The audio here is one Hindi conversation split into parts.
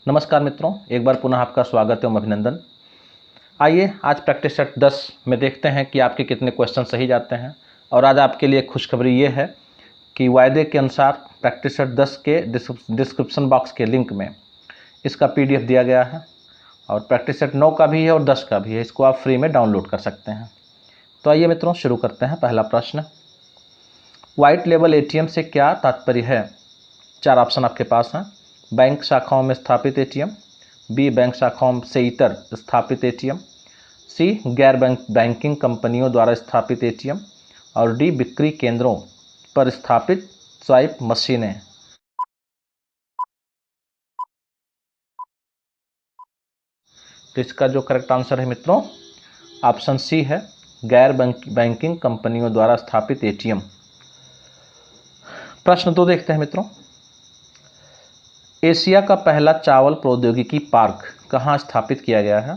नमस्कार मित्रों, एक बार पुनः आपका स्वागत एवं अभिनंदन। आइए आज प्रैक्टिस सेट 10 में देखते हैं कि आपके कितने क्वेश्चन सही जाते हैं। और आज आपके लिए खुशखबरी ये है कि वायदे के अनुसार प्रैक्टिस सेट 10 के डिस्क्रिप्शन बॉक्स के लिंक में इसका PDF दिया गया है और प्रैक्टिस सेट 9 का भी है और 10 का भी है। इसको आप फ्री में डाउनलोड कर सकते हैं। तो आइए मित्रों शुरू करते हैं। पहला प्रश्न, वाइट लेबल ATM से क्या तात्पर्य है? 4 ऑप्शन आपके पास हैं। बैंक शाखाओं में स्थापित ATM, B बैंक शाखाओं से इतर स्थापित ATM, C गैर बैंकिंग कंपनियों द्वारा स्थापित ATM और D बिक्री केंद्रों पर स्थापित स्वाइप मशीनें। तो इसका जो करेक्ट आंसर है मित्रों ऑप्शन C है, गैर बैंकिंग कंपनियों द्वारा स्थापित ATM। प्रश्न 2 देखते हैं मित्रों, एशिया का पहला चावल प्रौद्योगिकी पार्क कहाँ स्थापित किया गया है?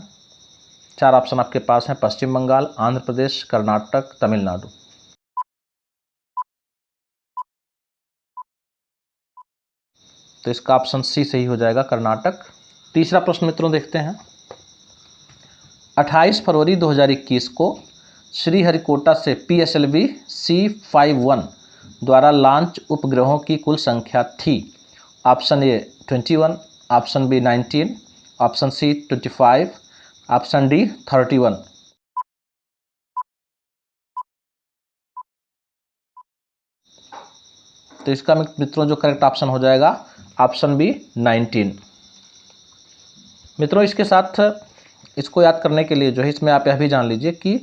4 ऑप्शन आपके पास हैं। पश्चिम बंगाल, आंध्र प्रदेश, कर्नाटक, तमिलनाडु। तो इसका ऑप्शन C सही हो जाएगा, कर्नाटक। तीसरा प्रश्न मित्रों देखते हैं, 28 फरवरी 2021 को श्रीहरिकोटा से PSLV C51 द्वारा लॉन्च उपग्रहों की कुल संख्या थी। Option A 21, option B 19, option C 25, option D 31। तो इसका मित्रों जो करेक्ट ऑप्शन हो जाएगा ऑप्शन B 19। मित्रों इसके साथ इसको याद करने के लिए जो है इसमें आप यह भी जान लीजिए कि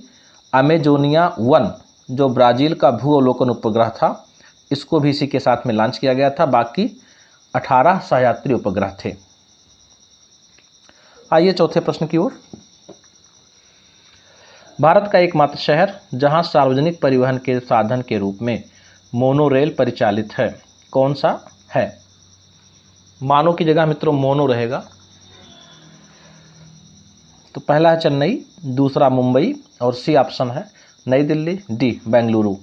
अमेजोनिया 1 जो ब्राज़ील का भू अवलोकन उपग्रह था, इसको भी इसी के साथ में लॉन्च किया गया था। बाकी 18 सहयात्री उपग्रह थे। आइए चौथे प्रश्न की ओर। भारत का एकमात्र शहर जहां सार्वजनिक परिवहन के साधन के रूप में मोनोरेल परिचालित है, कौन सा है? मानो की जगह मित्रों मोनो रहेगा। तो पहला है चेन्नई, दूसरा मुंबई और C ऑप्शन है नई दिल्ली, D बेंगलुरु।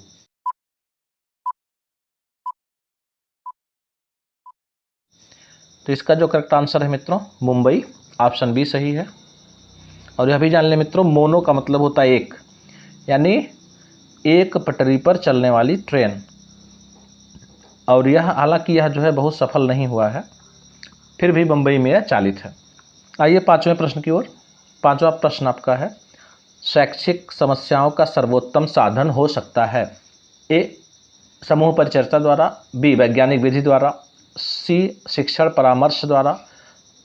तो इसका जो करेक्ट आंसर है मित्रों मुंबई, ऑप्शन B सही है। और यह भी जान लें मित्रों, मोनो का मतलब होता है एक, यानी एक पटरी पर चलने वाली ट्रेन। और यह हालांकि यह जो है बहुत सफल नहीं हुआ है, फिर भी मुंबई में यह चालित है। आइए पांचवें प्रश्न की ओर। पांचवा प्रश्न आपका है, शैक्षिक समस्याओं का सर्वोत्तम साधन हो सकता है? A समूह परिचर्चा द्वारा, B वैज्ञानिक विधि द्वारा, C शिक्षण परामर्श द्वारा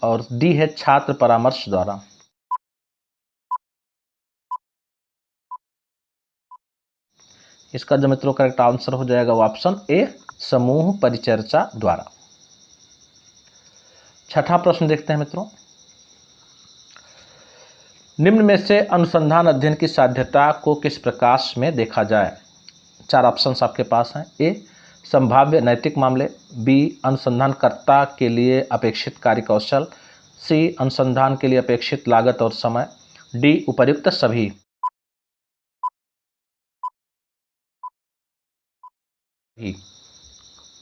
और D है छात्र परामर्श द्वारा। इसका जो मित्रों करेक्ट आंसर हो जाएगा वो ऑप्शन A समूह परिचर्चा द्वारा। छठा प्रश्न देखते हैं मित्रों, निम्न में से अनुसंधान अध्ययन की साध्यता को किस प्रकाश में देखा जाए? 4 ऑप्शंस आपके पास हैं। A संभाव्य नैतिक मामले, B अनुसंधानकर्ता के लिए अपेक्षित कार्य कौशल, C अनुसंधान के लिए अपेक्षित लागत और समय, D उपर्युक्त सभी।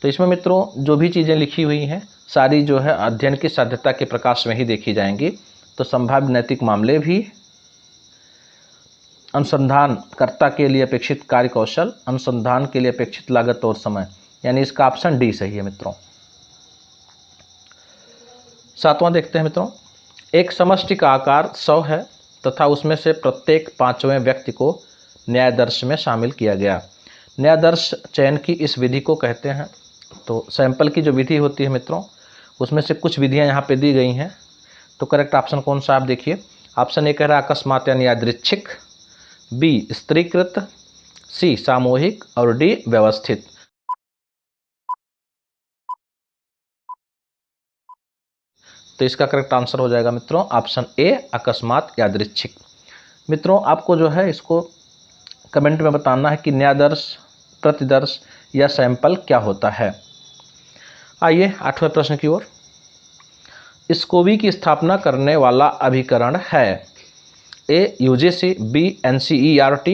तो इसमें मित्रों जो भी चीज़ें लिखी हुई हैं सारी जो है अध्ययन की साध्यता के प्रकाश में ही देखी जाएंगी। तो संभाव्य नैतिक मामले भी, अनुसंधानकर्ता के लिए अपेक्षित कार्य कौशल, अनुसंधान के लिए अपेक्षित लागत और समय, यानी इसका ऑप्शन D सही है मित्रों। सातवां देखते हैं मित्रों, एक समष्टि का आकार 100 है तथा उसमें से प्रत्येक 5वें व्यक्ति को न्यायादर्श में शामिल किया गया। न्यायादर्श चयन की इस विधि को कहते हैं। तो सैंपल की जो विधि होती है मित्रों, उसमें से कुछ विधियां यहाँ पे दी गई हैं। तो करेक्ट ऑप्शन कौन सा आप देखिए। ऑप्शन A कह रहा है अकस्मात यानी यादृच्छिक, B स्त्रीकृत, C सामूहिक और D व्यवस्थित। तो इसका करेक्ट आंसर हो जाएगा मित्रों ऑप्शन A अकस्मात यादृच्छिक। मित्रों आपको जो है इसको कमेंट में बताना है कि न्यायादर्श, प्रतिदर्श या सैंपल क्या होता है। आइए 8वें प्रश्न की ओर। स्कोबी की स्थापना करने वाला अभिकरण है? A UGC, B NCERT,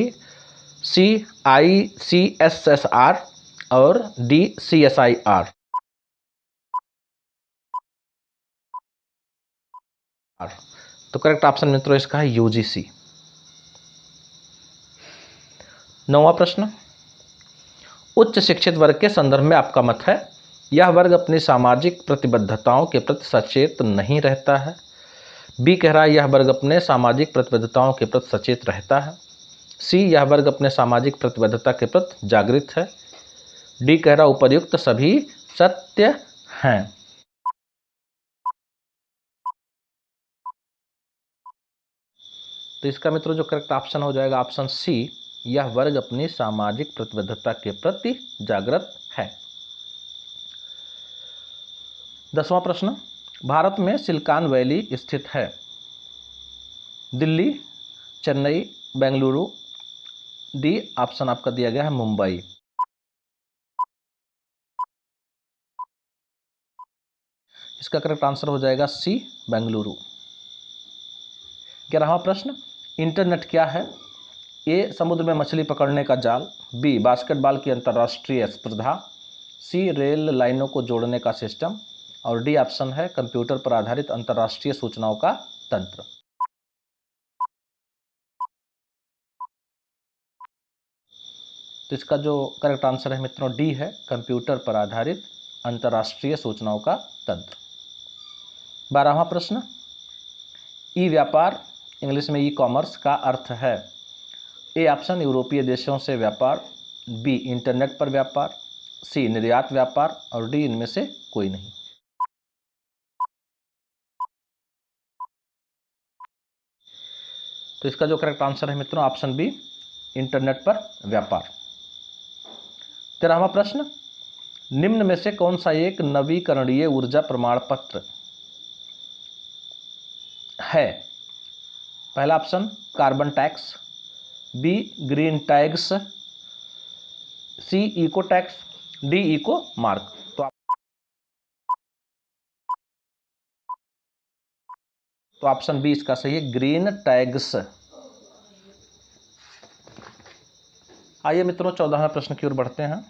C ICSSR और D CSIR। तो करेक्ट ऑप्शन मित्रों इसका है यूजीसी। 9वां प्रश्न, उच्च शिक्षित वर्ग के संदर्भ में आपका मत है। यह वर्ग अपनी सामाजिक प्रतिबद्धताओं के प्रति सचेत नहीं रहता है। बी कह रहा है यह वर्ग अपने सामाजिक प्रतिबद्धताओं के प्रति सचेत रहता है। सी यह वर्ग अपने सामाजिक प्रतिबद्धता के प्रति जागृत है। डी कह रहा उपर्युक्त सभी सत्य हैं। तो इसका मित्रों जो करेक्ट ऑप्शन हो जाएगा ऑप्शन सी, यह वर्ग अपनी सामाजिक प्रतिबद्धता के प्रति जागृत है। 10वां प्रश्न, भारत में सिलिकॉन वैली स्थित है। दिल्ली, चेन्नई, बेंगलुरु। डी ऑप्शन आपका दिया गया है मुंबई। इसका करेक्ट आंसर हो जाएगा सी, बेंगलुरु। 11वां प्रश्न, इंटरनेट क्या है। ए समुद्र में मछली पकड़ने का जाल। बी बास्केटबॉल की अंतर्राष्ट्रीय स्पर्धा। सी रेल लाइनों को जोड़ने का सिस्टम। और डी ऑप्शन है कंप्यूटर पर आधारित अंतर्राष्ट्रीय सूचनाओं का तंत्र। तो इसका जो करेक्ट आंसर है मित्रों डी है, कंप्यूटर पर आधारित अंतर्राष्ट्रीय सूचनाओं का तंत्र। 12वां प्रश्न, ई व्यापार इंग्लिश में ई कॉमर्स का अर्थ है। ए ऑप्शन यूरोपीय देशों से व्यापार। बी इंटरनेट पर व्यापार। सी निर्यात व्यापार। और डी इनमें से कोई नहीं। तो इसका जो करेक्ट आंसर है मित्रों ऑप्शन बी, इंटरनेट पर व्यापार। 13वां प्रश्न, निम्न में से कौन सा एक नवीकरणीय ऊर्जा प्रमाण पत्र है। पहला option carbon tax. B green tags. C eco tax. D eco mark. तो ऑप्शन बी इसका सही है, ग्रीन टैग्स। आइए मित्रों 14वें प्रश्न की ओर बढ़ते हैं।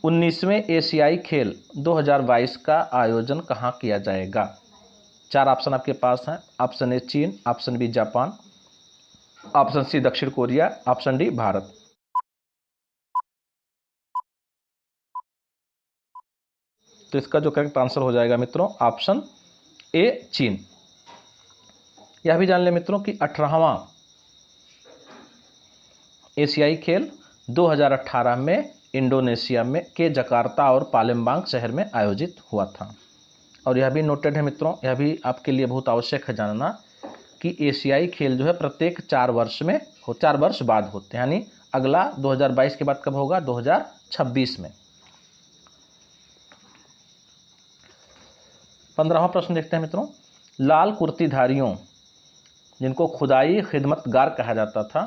19वें एशियाई खेल 2022 का आयोजन कहाँ किया जाएगा। 4 ऑप्शन आपके पास हैं। ऑप्शन ए चीन, option B Japan, option C दक्षिण कोरिया, ऑप्शन डी भारत। तो इसका जो करेक्ट आंसर हो जाएगा मित्रों ऑप्शन ए चीन। यह भी जान लें मित्रों कि 18वां एशियाई खेल 2018 में इंडोनेशिया में के जकार्ता और पालेम्बांग शहर में आयोजित हुआ था। और यह भी नोटेड है मित्रों, यह भी आपके लिए बहुत आवश्यक है जानना कि एशियाई खेल जो है प्रत्येक 4 वर्ष में 4 वर्ष बाद होते हैं, यानी अगला 2022 के बाद कब होगा, 2026 में। 15वां प्रश्न देखते हैं मित्रों, लाल कुर्तीधारियों जिनको खुदाई खिदमतगार कहा जाता था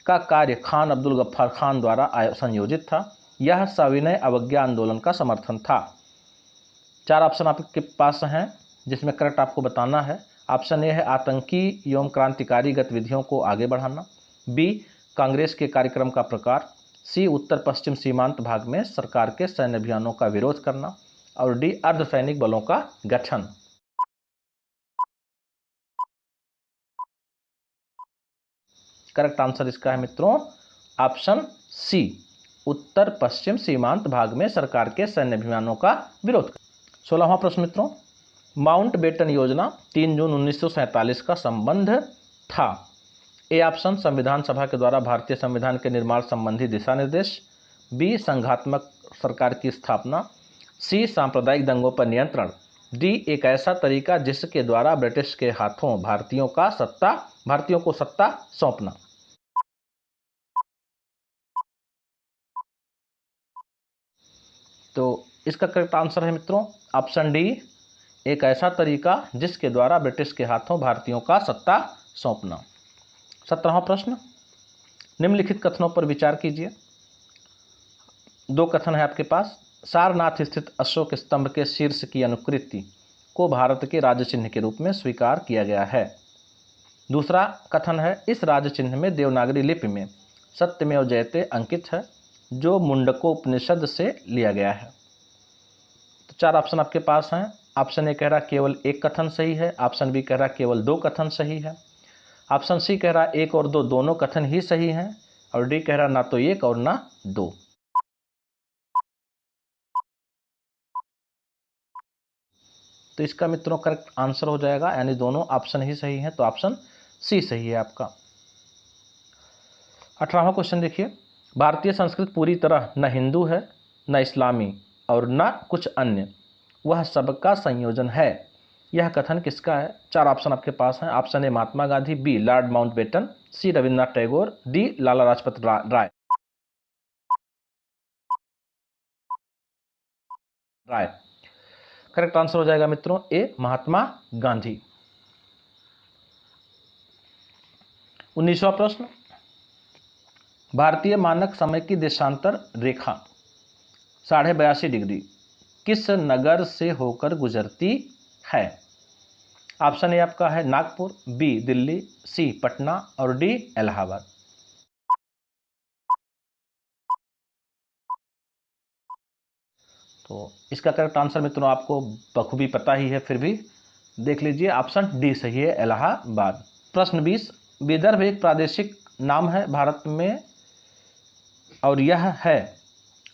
का कार्य खान अब्दुल गफ्फार खान द्वारा संयोजित था। यह सविनय अवज्ञा आंदोलन का समर्थन था। 4 ऑप्शन आपके पास हैं जिसमें करेक्ट आपको बताना है। ऑप्शन ए है आतंकी एवं क्रांतिकारी गतिविधियों को आगे बढ़ाना। बी कांग्रेस के कार्यक्रम का प्रकार। सी उत्तर पश्चिम सीमांत भाग में सरकार के सैन्य अभियानों का विरोध करना। और डी अर्धसैनिक बलों का गठन। करेक्ट आंसर इसका है मित्रों ऑप्शन सी, उत्तर पश्चिम सीमांत भाग में सरकार के सैन्य अभियानों का विरोध। 16वां प्रश्न मित्रों, माउंट बेटन योजना 3 जून 1947 का संबंध था। ए ऑप्शन संविधान सभा के द्वारा भारतीय संविधान के निर्माण संबंधी दिशा निर्देश। बी संघात्मक सरकार की स्थापना। सी सांप्रदायिक दंगों पर नियंत्रण। डी एक ऐसा तरीका जिसके द्वारा ब्रिटिश के हाथों भारतीयों को सत्ता सौंपना। तो इसका करेक्ट आंसर है मित्रों ऑप्शन डी, एक ऐसा तरीका जिसके द्वारा ब्रिटिश के हाथों भारतीयों का सत्ता सौंपना। 17वां प्रश्न, निम्नलिखित कथनों पर विचार कीजिए। 2 कथन है आपके पास। सारनाथ स्थित अशोक स्तंभ के शीर्ष की अनुकृति को भारत के राज्य चिन्ह के रूप में स्वीकार किया गया है। दूसरा कथन है इस राज्य चिन्ह में देवनागरी लिपि में सत्यमेव जयते अंकित है, जो मुंडकोपनिषद से लिया गया है। तो 4 ऑप्शन आपके पास हैं। ऑप्शन ए कह रहा केवल एक कथन सही है, ऑप्शन बी कह रहा केवल दो कथन सही है, ऑप्शन सी कह रहा एक और दो दोनों कथन ही सही हैं, और डी कह रहा ना तो एक और ना दो। तो इसका मित्रों करेक्ट आंसर हो जाएगा, यानी दोनों ऑप्शन ही सही हैं, तो ऑप्शन सी सही है आपका। 18वां क्वेश्चन देखिए, भारतीय संस्कृति पूरी तरह न हिंदू है, न इस्लामी और न कुछ अन्य, वह सबका संयोजन है, यह कथन किसका है? 4 ऑप्शन आपके पास हैं। Option A Mahatma Gandhi, B Lord Mountbatten, C Rabindranath Tagore, D Lala Lajpat Rai. Correct answer हो जाएगा मित्रों ए महात्मा गांधी। 19वां प्रश्न, भारतीय मानक समय की देशांतर रेखा 82.5 डिग्री किस नगर से होकर गुजरती है? ऑप्शन ए आपका है नागपुर, बी दिल्ली, सी पटना और डी इलाहाबाद। तो इसका करेक्ट आंसर मित्रों आपको बखूबी पता ही है, फिर भी देख लीजिए, ऑप्शन डी सही है, इलाहाबाद। प्रश्न 20, विदर्भ एक प्रादेशिक नाम है भारत में और यह है,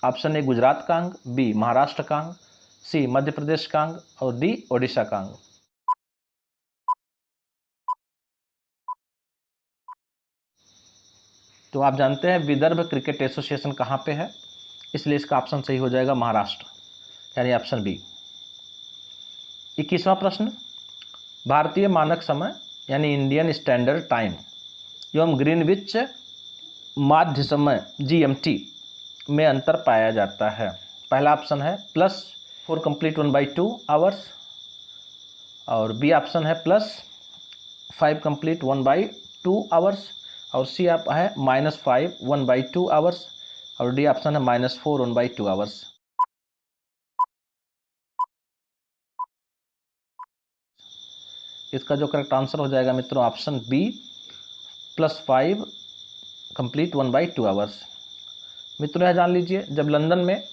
ऑप्शन ए गुजरात का अंग, बी महाराष्ट्र का अंग, सी मध्य प्रदेश का अंग और डी ओडिशा का अंग। तो आप जानते हैं विदर्भ क्रिकेट एसोसिएशन कहाँ पे है, इसलिए इसका ऑप्शन सही हो जाएगा महाराष्ट्र, यानी ऑप्शन बी। 21वां प्रश्न, भारतीय मानक समय यानी इंडियन स्टैंडर्ड टाइम एवं ग्रीनविच माध्य समय GMT में अंतर पाया जाता है। पहला ऑप्शन है +4 कंप्लीट 1/2 आवर्स, और बी ऑप्शन है +5 कंप्लीट 1/2 आवर्स, और सी आप है -5 1/2 आवर्स, और डी ऑप्शन है -4 1/2 आवर्स। इसका जो करेक्ट आंसर हो जाएगा मित्रों ऑप्शन बी +5 कंप्लीट 1/2 आवर्स। मित्रों यह जान लीजिए, जब लंदन में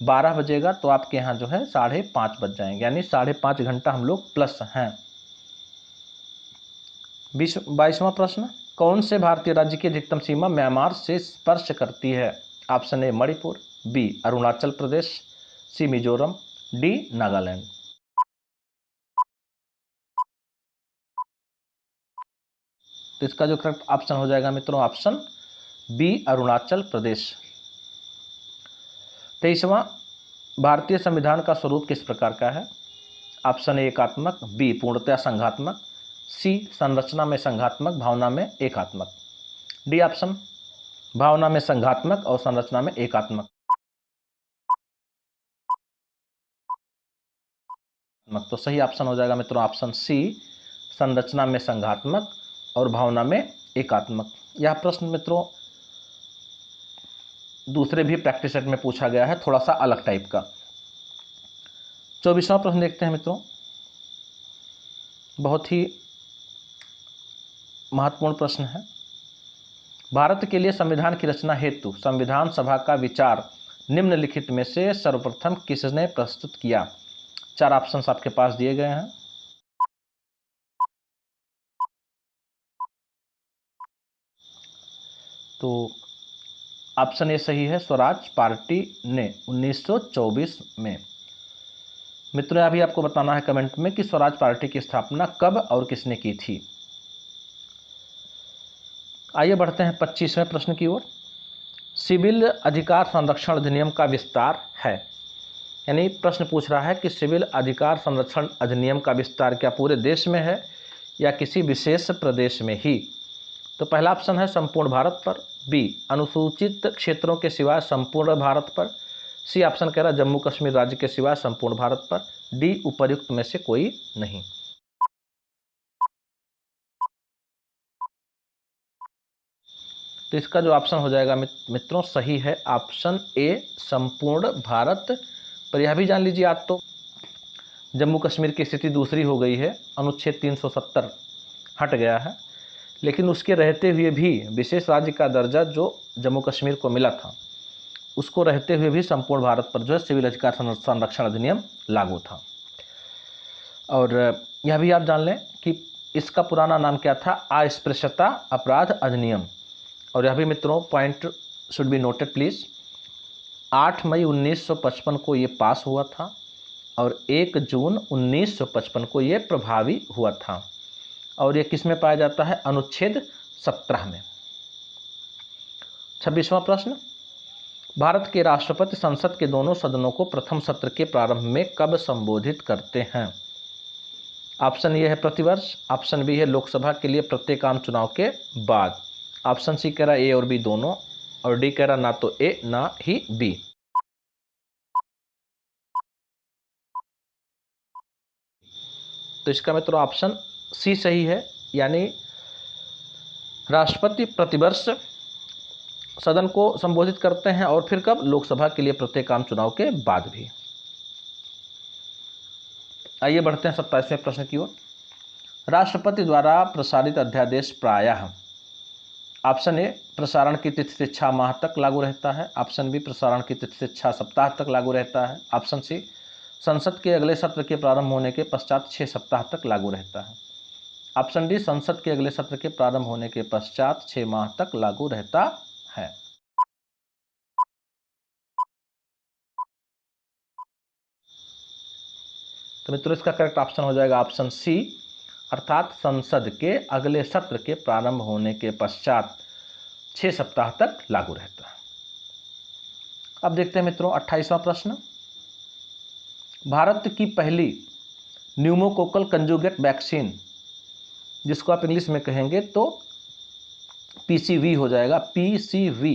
12 बजेगा तो आपके यहाँ जो है 5:30 बज जाएंगे, यानी 5.5 घंटा हम लोग प्लस हैं। 22वां प्रश्न, कौन से भारतीय राज्य की अधिकतम सीमा म्यांमार से स्पर्श करती है? Option A Manipur, B Arunachal Pradesh, C Mizoram, D Nagaland. तो इसका जो करेक्ट ऑप्शन हो जाएगा मित्रों ऑप्शन बी अरुणाचल प्रदेश। 23वां, भारतीय संविधान का स्वरूप किस प्रकार का है? ऑप्शन ए एकात्मक, बी पूर्णतया संघात्मक, सी संरचना में संघात्मक, भावना में एकात्मक, डी ऑप्शन भावना में संघात्मक और संरचना में एकात्मक। तो सही ऑप्शन हो जाएगा मित्रों ऑप्शन सी संरचना में संघात्मक और भावना में एकात्मक। यह प्रश्न मित्रों दूसरे भी प्रैक्टिस सेट में पूछा गया है, थोड़ा सा अलग टाइप का। 24वां प्रश्न देखते हैं मित्रों, बहुत ही महत्वपूर्ण प्रश्न है। भारत के लिए संविधान की रचना हेतु संविधान सभा का विचार निम्नलिखित में से सर्वप्रथम किसने प्रस्तुत किया? 4 ऑप्शंस आपके पास दिए गए हैं। तो ऑप्शन ए सही है, स्वराज पार्टी ने 1924 में। मित्रों अभी आपको बताना है कमेंट में कि स्वराज पार्टी की स्थापना कब और किसने की थी। आइए बढ़ते हैं 25वें प्रश्न की ओर। सिविल अधिकार संरक्षण अधिनियम का विस्तार है, यानी प्रश्न पूछ रहा है कि सिविल अधिकार संरक्षण अधिनियम का विस्तार क्या पूरे देश में है या किसी विशेष प्रदेश में ही? तो पहला ऑप्शन है संपूर्ण भारत पर, बी अनुसूचित क्षेत्रों के सिवाय संपूर्ण भारत पर, सी ऑप्शन कह रहा जम्मू कश्मीर राज्य के सिवाय संपूर्ण भारत पर, डी उपर्युक्त में से कोई नहीं। तो इसका जो ऑप्शन हो जाएगा मित्रों सही है ऑप्शन ए संपूर्ण भारत पर। यह भी जान लीजिए आज तो जम्मू कश्मीर की स्थिति दूसरी हो गई है, अनुच्छेद 370 हट गया है, लेकिन उसके रहते हुए भी विशेष राज्य का दर्जा जो जम्मू कश्मीर को मिला था उसको रहते हुए भी संपूर्ण भारत पर जो है सिविल अधिकार संरक्षण अधिनियम लागू था। और यह भी आप जान लें कि इसका पुराना नाम क्या था, अस्पृश्यता अपराध अधिनियम। और यह भी मित्रों point should be noted please, 8 मई 1955 को ये पास हुआ था और 1 जून 1955 को ये प्रभावी हुआ था। और ये किस में पाया जाता है, अनुच्छेद 17 में। 26वां प्रश्न, भारत के राष्ट्रपति संसद के दोनों सदनों को प्रथम सत्र के प्रारंभ में कब संबोधित करते हैं? ऑप्शन ए है प्रतिवर्ष, ऑप्शन बी है लोकसभा के लिए प्रत्येक आम चुनाव के बाद, ऑप्शन सी कह रहा है ए और बी दोनों, और डी कह रहा ना तो ए ना ही बी। तो इसका मित्रों ऑप्शन सी सही है, यानी राष्ट्रपति प्रतिवर्ष सदन को संबोधित करते हैं, और फिर कब, लोकसभा के लिए प्रत्येक आम चुनाव के बाद भी। आइए बढ़ते हैं 27वें प्रश्न की ओर। राष्ट्रपति द्वारा प्रसारित अध्यादेश प्रायः, ऑप्शन ए प्रसारण की तिथि से 6 माह तक लागू रहता है, ऑप्शन बी प्रसारण की तिथि से 6 सप्ताह तक लागू रहता है, ऑप्शन सी संसद के अगले सत्र के प्रारंभ होने के पश्चात 6 सप्ताह तक लागू रहता है, ऑप्शन डी संसद के अगले सत्र के प्रारंभ होने के पश्चात 6 माह तक लागू रहता है। तो मित्रों इसका करेक्ट ऑप्शन हो जाएगा ऑप्शन सी, अर्थात संसद के अगले सत्र के प्रारंभ होने के पश्चात 6 सप्ताह तक लागू रहता है। अब देखते हैं मित्रों 28वां प्रश्न, भारत की पहली न्यूमोकोकल कंजुगेट वैक्सीन, जिसको आप इंग्लिश में कहेंगे तो पीसीवी हो जाएगा, पीसीवी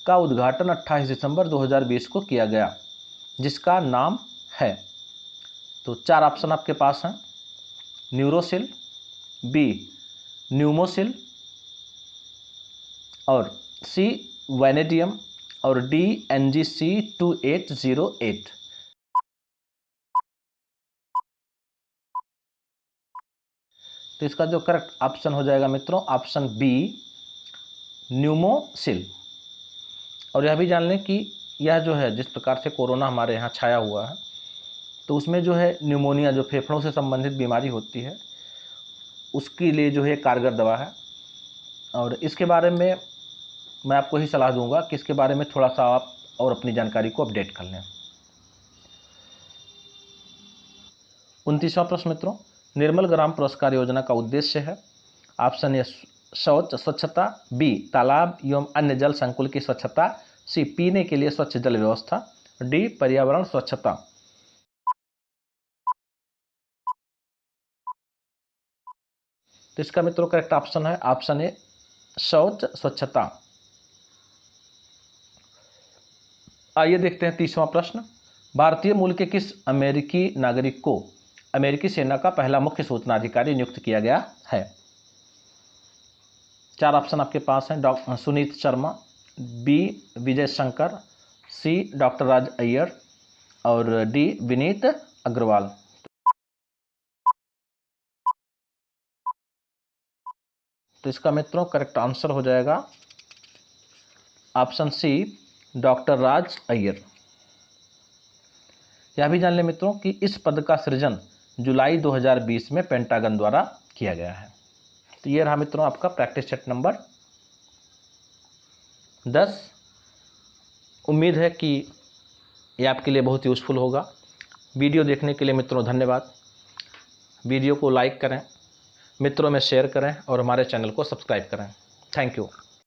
का उद्घाटन 28 दिसंबर 2020 को किया गया, जिसका नाम है, तो 4 ऑप्शन आपके पास हैं, न्यूरोसिल, बी न्यूमोसिल, और सी वैनेडियम, और डी NGC 2808। तो इसका जो करेक्ट ऑप्शन हो जाएगा मित्रों ऑप्शन बी न्यूमोसिल। और यह भी जान लें कि यह जो है जिस प्रकार से कोरोना हमारे यहाँ छाया हुआ है, तो उसमें जो है न्यूमोनिया जो फेफड़ों से संबंधित बीमारी होती है, उसके लिए जो है कारगर दवा है। और इसके बारे में मैं आपको ही सलाह दूंगा कि इसके बारे में थोड़ा सा आप और अपनी जानकारी को अपडेट कर लें। 29वां प्रश्न मित्रों, निर्मल ग्राम पुरस्कार योजना का उद्देश्य है, ऑप्शन ए शौच स्वच्छता, बी तालाब एवं अन्य जल संकुल की स्वच्छता, सी पीने के लिए स्वच्छ जल व्यवस्था, डी पर्यावरण स्वच्छता। तो इसका मित्रों करेक्ट ऑप्शन है ऑप्शन ए शौच स्वच्छता। आइए देखते हैं 30वां प्रश्न, भारतीय मूल के किस अमेरिकी नागरिक को अमेरिकी सेना का पहला मुख्य सूचना अधिकारी नियुक्त किया गया है? 4 ऑप्शन आपके पास हैं, डॉक्टर सुनीत शर्मा, बी विजय शंकर, सी डॉक्टर राज अय्यर, और डी विनीत अग्रवाल। तो इसका मित्रों करेक्ट आंसर हो जाएगा ऑप्शन सी डॉक्टर राज अय्यर। यह भी जान लें मित्रों कि इस पद का सृजन जुलाई 2020 में पेंटागन द्वारा किया गया है। तो ये रहा मित्रों आपका प्रैक्टिस सेट नंबर 10। उम्मीद है कि ये आपके लिए बहुत यूज़फुल होगा। वीडियो देखने के लिए मित्रों धन्यवाद। वीडियो को लाइक करें, मित्रों में शेयर करें और हमारे चैनल को सब्सक्राइब करें। Thank you.